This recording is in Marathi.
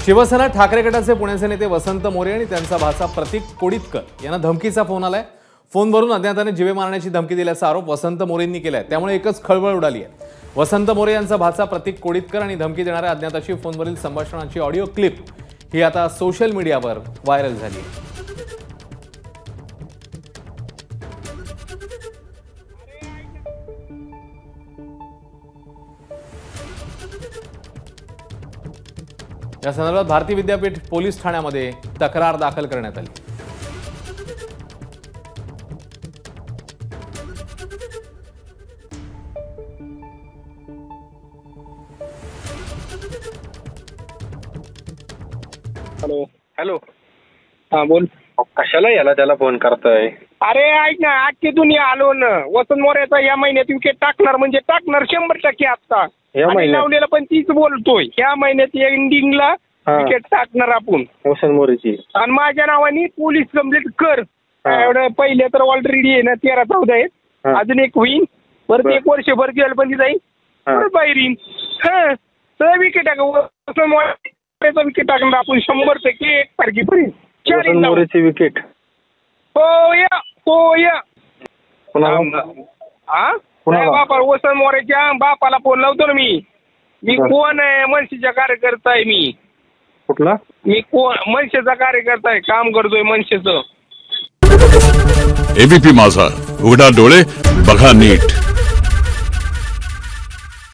शिवसेना ठाकरे गटाचे पुण्याचे नेते वसंत मोरे आणि त्यांचा भाचा प्रतीक कोडितकर यांना धमकीचा फोन आलाय। फोनवरून अज्ञाताने जीवे मारण्याची धमकी दिल्याचा आरोप वसंत मोरेंनी केलाय। त्यामुळे एकच खळबळ उडाली आहे। वसंत मोरे यांचा भाचा प्रतीक कोडितकर आणि धमकी देणाऱ्या अज्ञाताची फोनवरील संभाषणाची ऑडिओ क्लिप ही आता सोशल मीडियावर व्हायरल झाली आहे। या संदर्भात भारती विद्यापीठ पोलीस ठाण्यामध्ये तक्रार दाखल करण्यात आली। हॅलो हॅलो, हा बोल। कशाला याला त्याला फोन करताय? अरे ऐक ना, अख्खी दुनिया आलो ना। वसंत मोरेचा या महिन्यात विकेट टाकणार म्हणजे टाकणार 100% आता लावलेला पण तीच बोलतोय। या महिन्यात एंडिंगला विकेट टाकणार आपण वसंत मोरेची। आणि माझ्या नावाने पोलीस कंप्लेंट कर। एवढं पहिले तर ऑलरेडी आहे ना 13-14 आहेत, अजून एक होईल, परत 1 वर्षभर जेल पण जाईल, परत बाहेर येईल। हा तर विकेट वसंत मोरेचा विकेट टाकणार आपण 100% 1 तारखेपर्यंत। वसंत मोरेची विकेट हो या बापा वसंत मोरेच्या बापाला फोन लावतो ना मी कोण आहे? मनसेचा कार्यकर्ता आहे मी। कुठला? मी कोण? मनसेचा कार्यकर्ता आहे, काम करतोय मनसेचं। एबीपी माझा, उघडा डोळे बघा नीट।